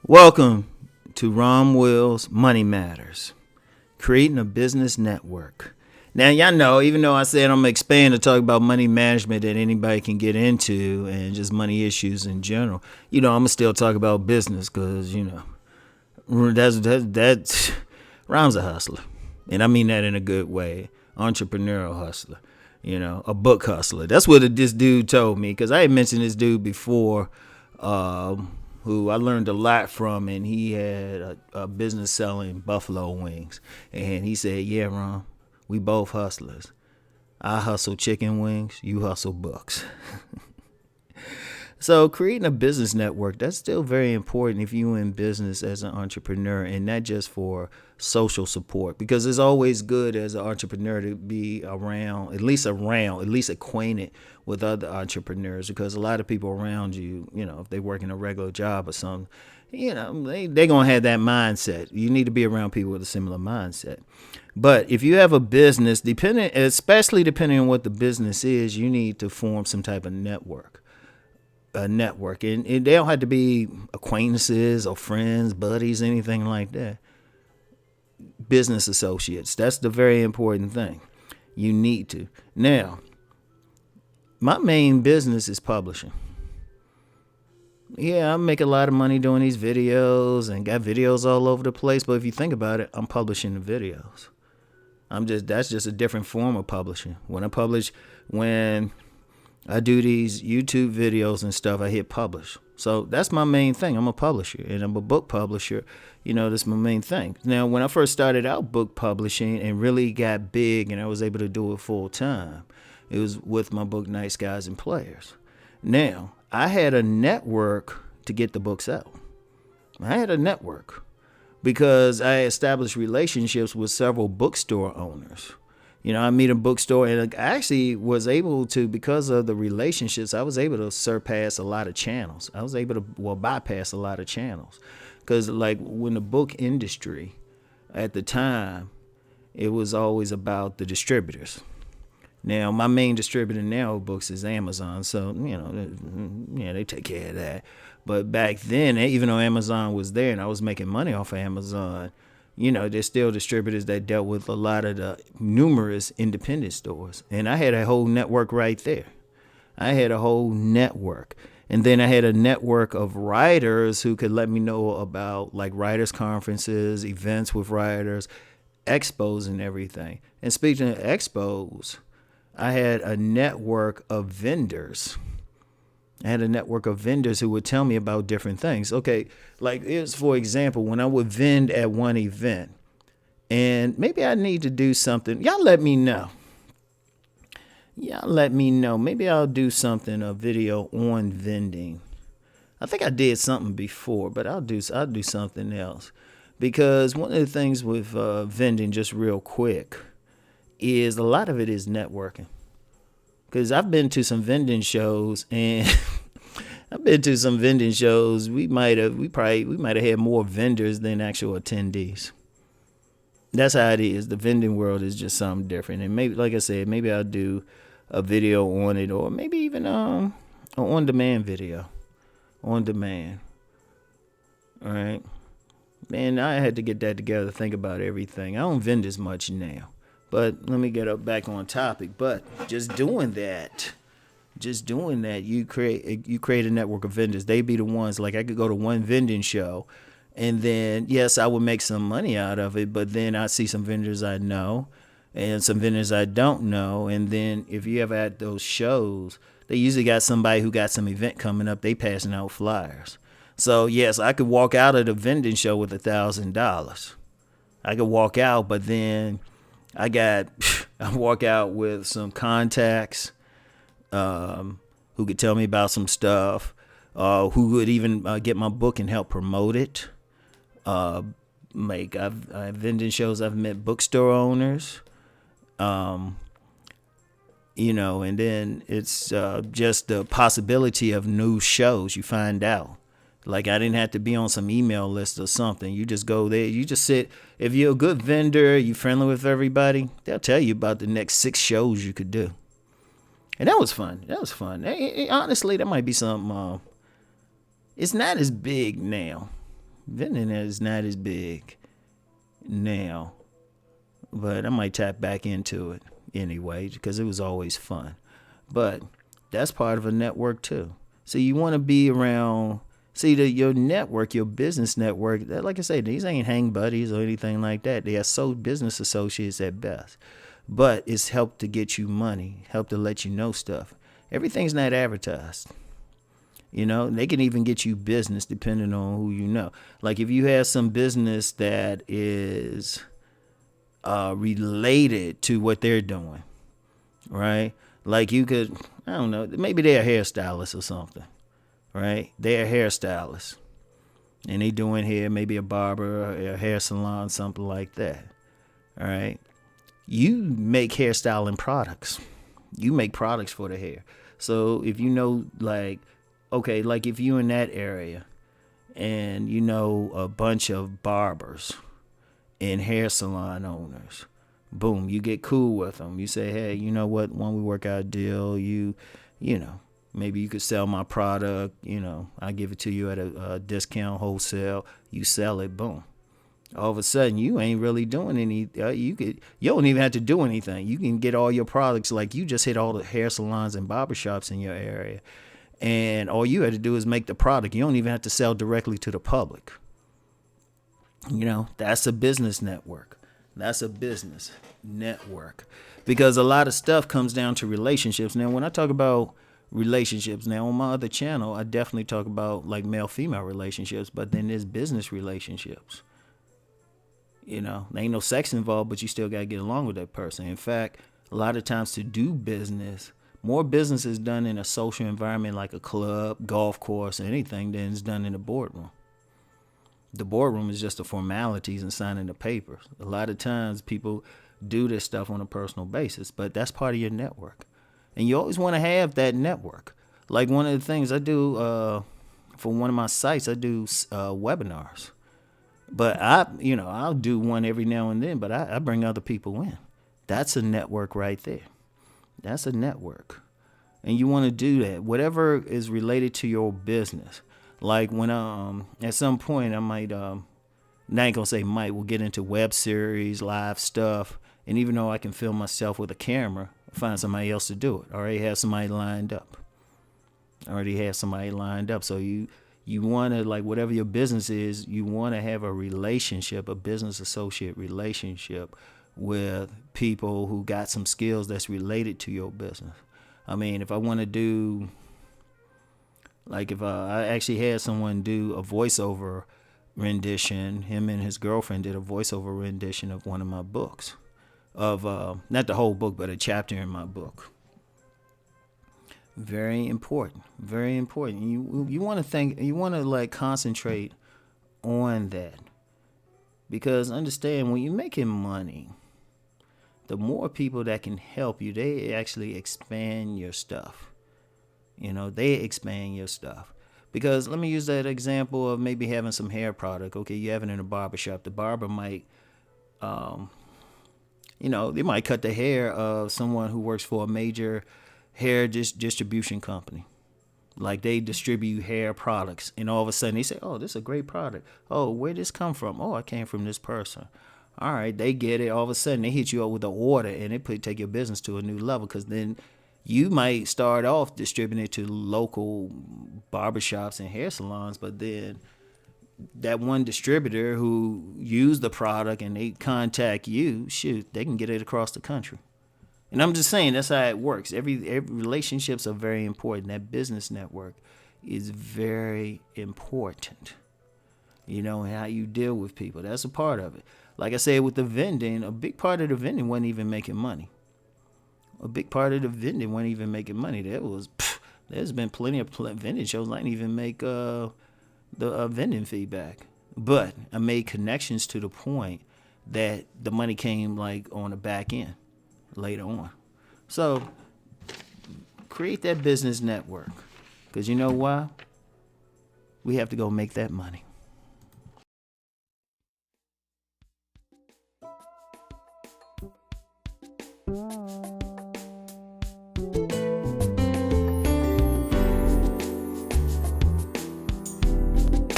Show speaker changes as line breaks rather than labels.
Welcome to Rom Wills Money Matters, creating a business network. Now, y'all know, even though I said I'm going to expand to talk about money management that anybody can get into and just money issues in general, I'm going to still talk about business because, that's Rom's a hustler. And I mean that in a good way. Entrepreneurial hustler, a book hustler. That's what this dude told me, because I had mentioned this dude before, who I learned a lot from, and he had a business selling buffalo wings. And he said, yeah, Ron, we both hustlers. I hustle chicken wings, you hustle books. So creating a business network, that's still very important if you're in business as an entrepreneur, and not just for social support, because it's always good as an entrepreneur to be around, at least acquainted with other entrepreneurs, because a lot of people around you, if they work in a regular job or something, they're going to have that mindset. You need to be around people with a similar mindset. But if you have a business, especially depending on what the business is, you need to form some type of network. And they don't have to be acquaintances or friends, buddies, anything like that. Business associates, that's the very important thing. You need to. Now, my main business is publishing. Yeah, I make a lot of money doing these videos and got videos all over the place, but if you think about it, I'm publishing the videos. That's just a different form of publishing. When I do these YouTube videos and stuff, I hit publish. So that's my main thing. I'm a publisher, and I'm a book publisher. That's my main thing. Now, when I first started out book publishing and really got big and I was able to do it full time, it was with my book, Nice Guys and Players. Now, I had a network to get the books out. I had a network because I established relationships with several bookstore owners. I meet a bookstore, and I actually was able to, because of the relationships, I was able to surpass a lot of channels. I was able to, bypass a lot of channels. Because, when the book industry, at the time, it was always about the distributors. Now, my main distributor now of books is Amazon, so, they take care of that. But back then, even though Amazon was there and I was making money off of Amazon, there's still distributors that dealt with a lot of the numerous independent stores. And I had a whole network right there. I had a whole network. And then I had a network of writers who could let me know about writers' conferences, events with writers, expos and everything. And speaking of expos, I had a network of vendors. Who would tell me about different things. Okay, here's, for example, when I would vend at one event, and maybe I need to do something. Y'all let me know. Maybe I'll do a video on vending. I think I did something before, but I'll do something else. Because one of the things with vending, just real quick, is a lot of it is networking. Because I've been to some vending shows, and we might have had more vendors than actual attendees. That's how it is. The vending world is just something different. And maybe, like I said, maybe I'll do a video on it, or maybe even an on-demand video. On demand. All right. Man, I had to get that together, think about everything. I don't vend as much now. But let me get back on topic. But just doing that, you create a network of vendors. They be the ones, I could go to one vending show, and then, yes, I would make some money out of it, but then I see some vendors I know and some vendors I don't know. And then if you ever at those shows, they usually got somebody who got some event coming up. They passing out flyers. So, yes, I could walk out of the vending show with $1,000. I could walk out, but then I walk out with some contacts who could tell me about some stuff, who would even get my book and help promote it. I've vending shows. I've met bookstore owners, and then it's just the possibility of new shows. You find out. I didn't have to be on some email list or something. You just go there. You just sit. If you're a good vendor, you're friendly with everybody, they'll tell you about the next 6 shows you could do. And that was fun. Honestly, that might be something. It's not as big now. Vending is not as big now, but I might tap back into it anyway because it was always fun. But that's part of a network too. So you want to be around. See, your network, your business network, like I say, these ain't hang buddies or anything like that. They are so business associates at best. But it's helped to get you money, helped to let you know stuff. Everything's not advertised. They can even get you business depending on who you know. Like if you have some business that is related to what they're doing, right? Like you could, I don't know, maybe they're a hairstylist or something, right? They're a hairstylist and they doing hair, maybe a barber, or a hair salon, something like that, all right? You make hairstyling products. You make products for the hair. So if you know, like if you in that area and you know a bunch of barbers and hair salon owners, boom, you get cool with them. You say, hey, you know what? When we work out a deal, maybe you could sell my product. I give it to you at a discount wholesale. You sell it, boom. All of a sudden, you ain't really doing any. You don't even have to do anything. You can get all your products. Like you just hit all the hair salons and barbershops in your area, and all you had to do is make the product. You don't even have to sell directly to the public. That's a business network. That's a business network, because a lot of stuff comes down to relationships. Now, when I talk about relationships, now on my other channel, I definitely talk about like male-female relationships, but then there's business relationships. There ain't no sex involved, but you still got to get along with that person. In fact, a lot of times to do business, more business is done in a social environment like a club, golf course, or anything than is done in a boardroom. The boardroom is just the formalities and signing the papers. A lot of times people do this stuff on a personal basis, but that's part of your network. And you always want to have that network. Like one of the things I do for one of my sites, I do webinars. But I'll do one every now and then, but I bring other people in. That's a network right there. That's a network. And you want to do that. Whatever is related to your business. Like when at some point I might, I ain't gonna say might, we'll get into web series, live stuff. And even though I can film myself with a camera, find somebody else to do it. I already have somebody lined up. So you want to, like, whatever your business is, you want to have a relationship, a business associate relationship with people who got some skills that's related to your business. I mean, if I want to do, like, if I actually had someone do a voiceover rendition, him and his girlfriend did a voiceover rendition of one of my books, of not the whole book, but a chapter in my book. Very important. Very important. You want to like concentrate on that, because understand, when you're making money, the more people that can help you, they actually expand your stuff. They expand your stuff. Because let me use that example of maybe having some hair product. Okay, you have it in a barbershop. The barber might, they might cut the hair of someone who works for a major hair distribution company. Like they distribute hair products, and all of a sudden they say, oh, this is a great product. Oh, where'd this come from? Oh, I came from this person. All right, they get it. All of a sudden they hit you up with an order, and it take your business to a new level, because then you might start off distributing it to local barbershops and hair salons, but then that one distributor who used the product and they contact you, shoot, they can get it across the country. And I'm just saying, that's how it works. Every relationships are very important. That business network is very important. And how you deal with people, that's a part of it. Like I said, with the vending, a big part of the vending wasn't even making money. There's been plenty of vending shows I didn't even make the vending feedback. But I made connections to the point that the money came like on the back end later on. So create that business network, because you know why? We have to go make that money.